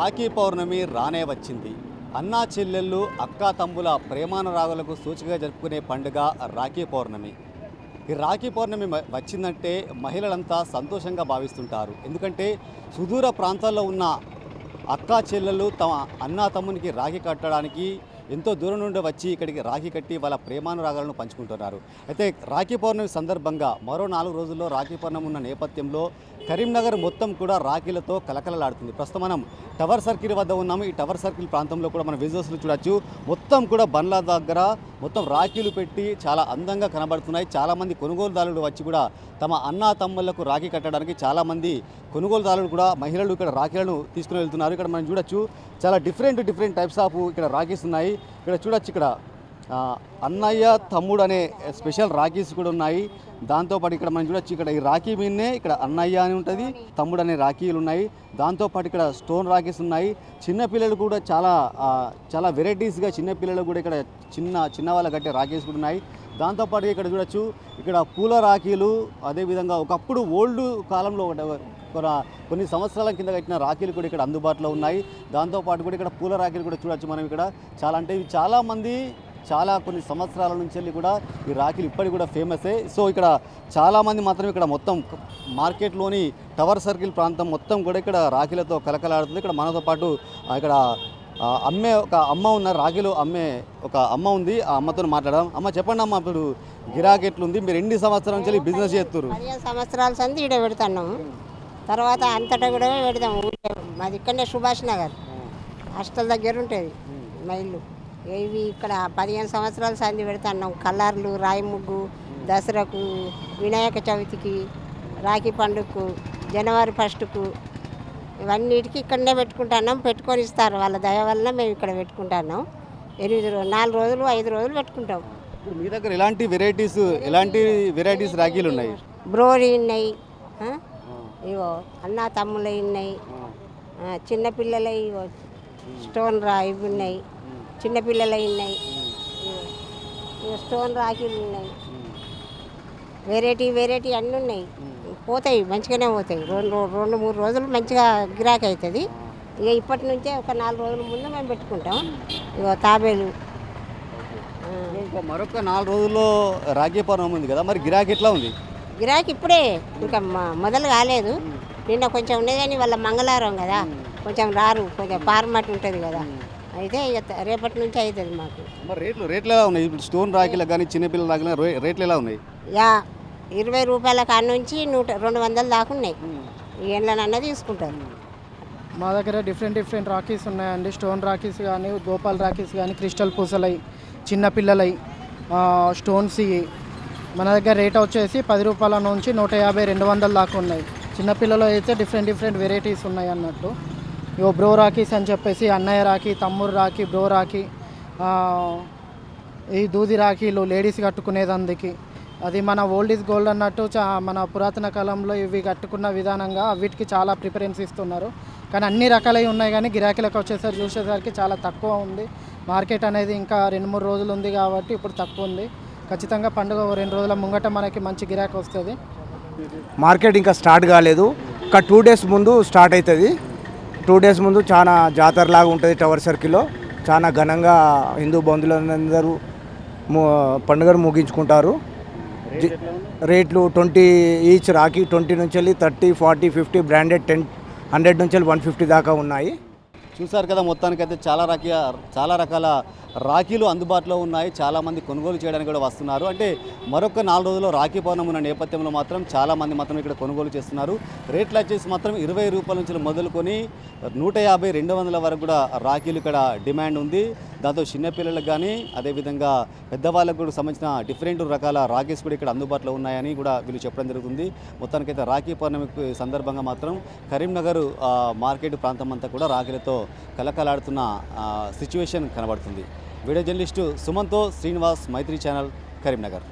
రాఖీ పౌర్ణమి రానే వచ్చింది. అన్నా చెల్లెళ్ళు అక్కా తమ్ముల ప్రేమానురాగాలకు సూచికగా జరుపుకునే పండుగ రాఖీ పౌర్ణమి. ఈ రాఖీ పౌర్ణమి వచ్చిందంటే మహిళలంతా సంతోషంగా భావిస్తుంటారు. ఎందుకంటే సుదూర ప్రాంతాల్లో ఉన్న అక్కా చెల్లెళ్ళు తమ అన్నా తమ్మునికి రాఖీ కట్టడానికి ఎంతో దూరం నుండి వచ్చి ఇక్కడికి రాఖీ కట్టి వాళ్ళ ప్రేమానురాగాలను పంచుకుంటున్నారు. అయితే రాఖీ పౌర్ణమి సందర్భంగా మరో 4 రోజుల్లో రాఖీ పౌర్ణమి ఉన్న నేపథ్యంలో కరీంనగర్ మొత్తం కూడా రాఖీలతో కలకలలాడుతుంది. ప్రస్తుతం మనం టవర్ సర్కిల్ వద్ద ఉన్నాము. ఈ టవర్ సర్కిల్ ప్రాంతంలో కూడా మన విజువల్స్లో చూడొచ్చు. మొత్తం కూడా బండ్ల దగ్గర మొత్తం రాఖీలు పెట్టి చాలా అందంగా కనబడుతున్నాయి. చాలామంది కొనుగోలుదారులు వచ్చి కూడా తమ అన్నా తమ్ముళ్లకు రాఖీ కట్టడానికి చాలామంది కొనుగోలుదారులు కూడా మహిళలు ఇక్కడ రాఖీలను తీసుకుని వెళ్తున్నారు. ఇక్కడ మనం చూడొచ్చు చాలా డిఫరెంట్ టైప్స్ ఆఫ్ ఇక్కడ రాఖీస్ ఉన్నాయి. ఇక్కడ చూడొచ్చు ఇక్కడ అన్నయ్య తమ్ముడు అనే స్పెషల్ రాఖీస్ కూడా ఉన్నాయి. దాంతోపాటు ఇక్కడ మనం చూడొచ్చు ఇక్కడ ఈ రాఖీ మీదనే ఇక్కడ అన్నయ్య అని ఉంటుంది, తమ్ముడు అనే రాఖీలు ఉన్నాయి. దాంతోపాటు ఇక్కడ స్టోన్ రాఖీస్ ఉన్నాయి. చిన్నపిల్లలు కూడా చాలా వెరైటీస్గా చిన్నపిల్లలు కూడా ఇక్కడ చిన్న వాళ్ళ కట్టే రాఖీస్ కూడా ఉన్నాయి. దాంతోపాటు ఇక్కడ చూడొచ్చు ఇక్కడ పూల రాఖీలు, అదేవిధంగా ఒకప్పుడు ఓల్డ్ కాలంలో కొన్ని సంవత్సరాల కింద కట్టిన రాఖీలు కూడా ఇక్కడ అందుబాటులో ఉన్నాయి. దాంతోపాటు కూడా ఇక్కడ పూల రాఖీలు కూడా చూడొచ్చు మనం ఇక్కడ ఇవి చాలామంది కొన్ని సంవత్సరాల నుంచి వెళ్ళి కూడా ఈ రాఖీలు ఇప్పటికి కూడా ఫేమసే. సో ఇక్కడ చాలామంది మాత్రం ఇక్కడ మొత్తం మార్కెట్లోని టవర్ సర్కిల్ ప్రాంతం మొత్తం కూడా ఇక్కడ రాఖీలతో కలకలాడుతుంది. ఇక్కడ మనతో పాటు ఇక్కడ ఒక అమ్మ ఉన్నారు, రాఖీలు అమ్మే ఒక అమ్మ ఉంది. ఆ అమ్మతో మాట్లాడదాం. అమ్మ చెప్పండి అమ్మ, ఇప్పుడు గిరాకీ ఎట్లుంది? మీరు ఎన్ని సంవత్సరాల నుంచి బిజినెస్ చేస్తున్నారు? 15 సంవత్సరాల సంది ఇక్కడ పెడుతున్నాము. తర్వాత అంతటా కూడా పెడతాము. మాది ఇక్కడనే సుభాష్ నగర్ హాస్టల్ దగ్గర ఉంటుంది మా ఇల్లు. ఇవి ఇక్కడ 15 సంవత్సరాల సంది పెడుతున్నాం. కలర్లు, రాయి ముగ్గు, దసరాకు, వినాయక చవితికి, రాఖీ పండుగకు, జనవరి 1కు ఇవన్నిటికీ ఇక్కడనే పెట్టుకుంటున్నాం. పెట్టుకొని ఇస్తారు వాళ్ళ దయ వల్ల మేము ఇక్కడ పెట్టుకుంటున్నాం. 4 రోజులు 5 రోజులు పెట్టుకుంటాం. ఇప్పుడు మీ దగ్గర ఎలాంటి వెరైటీస్ రాఖీలు ఉన్నాయి? బ్రోరీ ఉన్నాయి, ఇవో అన్నా తమ్ములవి ఉన్నాయి, చిన్నపిల్లలవి ఇవో స్టోన్ ఇవి ఉన్నాయి, చిన్నపిల్లలవి ఉన్నాయి, స్టోన్ రాఖీలు ఉన్నాయి. వెరైటీ అన్నీ ఉన్నాయి. పోతాయి, మంచిగానే పోతాయి. 2-3 రోజులు మంచిగా గిరాకీ అవుతుంది. ఇక ఇప్పటి నుంచే ఒక 4 రోజుల ముందు మేము పెట్టుకుంటాం. ఇక తాబేలు మరొక 4 రోజుల్లో రాఖీ పౌర్ణమి ఉంది కదా, మరి గిరాకీ ఎట్లా ఉంది? గిరాకీ ఇప్పుడే ఇంకా మొదలు కాలేదు. నిన్న కొంచెం ఉండేది కానీ వాళ్ళ మంగళవారం కదా, కొంచెం రారు, కొంచెం ఫార్మాట్ ఉంటుంది కదా. అయితే ఇక రేపటి నుంచి అవుతుంది మాకు. రేట్లు ఎలా ఉన్నాయి? ఇప్పుడు స్టోన్ రాఖీలకు కానీ చిన్నపిల్లల రాఖీల రేట్లు ఎలా ఉన్నాయి? 20 రూపాయల కాడ నుంచి 200 దాకా ఉన్నాయి. ఏండ్లనన్నా తీసుకుంటారు. మా దగ్గర డిఫరెంట్ రాఖీస్ ఉన్నాయండి. స్టోన్ రాఖీస్ కానీ, గోపాల్ రాఖీస్ కానీ, క్రిస్టల్ పూసలై, చిన్నపిల్లలై, స్టోన్స్. మన దగ్గర రేట్ వచ్చేసి 10 రూపాయల నుంచి 150, 200 దాకా ఉన్నాయి. చిన్నపిల్లలు అయితే డిఫరెంట్ వెరైటీస్ ఉన్నాయి అన్నట్టు. ఇవో బ్రో రాఖీస్ అని చెప్పేసి అన్నయ్య రాఖీ, తమ్ముడు రాఖీ, బ్రో రాఖీ, ఈ దూది రాఖీలు లేడీస్ కట్టుకునేదందుకు. అది మన ఓల్డ్ ఈజ్ గోల్డ్ అన్నట్టు. మన పురాతన కాలంలో ఇవి కట్టుకున్న విధానంగా వీటికి చాలా ప్రిఫరెన్స్ ఇస్తున్నారు. కానీ అన్ని రకాలవి ఉన్నాయి, కానీ గిరాకీలకు చూసేసరికి చాలా తక్కువ ఉంది. మార్కెట్ అనేది ఇంకా 2-3 రోజులు ఉంది కాబట్టి ఇప్పుడు తక్కువ ఉంది. ఖచ్చితంగా పండుగ 2 రోజుల ముంగట మనకి మంచి గిరాకీ వస్తుంది. మార్కెట్ ఇంకా స్టార్ట్ కాలేదు. ఒక 2 డేస్ ముందు స్టార్ట్ అవుతుంది. 2 డేస్ ముందు చాలా జాతరలాగా ఉంటుంది. టవర్ సర్కిల్లో చాలా ఘనంగా హిందూ బంధువులందరూ పండుగను ముగించుకుంటారు. రేట్లు 20 ఈచ్ రాఖీ 20 నుంచి 30, 40, 50 బ్రాండెడ్ 100 నుంచి 150 దాకా ఉన్నాయి. చూసారు కదా, మొత్తానికైతే చాలా రకాల రాఖీలు అందుబాటులో ఉన్నాయి. చాలామంది కొనుగోలు చేయడానికి కూడా వస్తున్నారు. అంటే మరొక 4 రోజుల్లో రాఖీ పౌర్ణమి ఉన్న నేపథ్యంలో మాత్రం చాలామంది మాత్రం ఇక్కడ కొనుగోలు చేస్తున్నారు. రేట్లు వచ్చేసి మాత్రం 20 రూపాయల నుంచి మొదలుకొని 150, 200 వరకు కూడా రాఖీలు ఇక్కడ డిమాండ్ ఉంది. దాంతో చిన్నపిల్లలకు కానీ అదేవిధంగా పెద్దవాళ్ళకు కూడా సంబంధించిన డిఫరెంట్ రకాల రాఖీస్ కూడా ఇక్కడ అందుబాటులో ఉన్నాయని కూడా వీళ్ళు చెప్పడం జరుగుతుంది. మొత్తానికైతే రాఖీ పౌర్ణమి సందర్భంగా మాత్రం కరీంనగర్ మార్కెట్ ప్రాంతం అంతా కూడా రాఖీలతో కలకలాడుతున్న సిచ్యువేషన్ కనబడుతుంది. వీడియో జర్నలిస్టు సుమన్తో శ్రీనివాస్, మైత్రి ఛానల్, కరీంనగర్.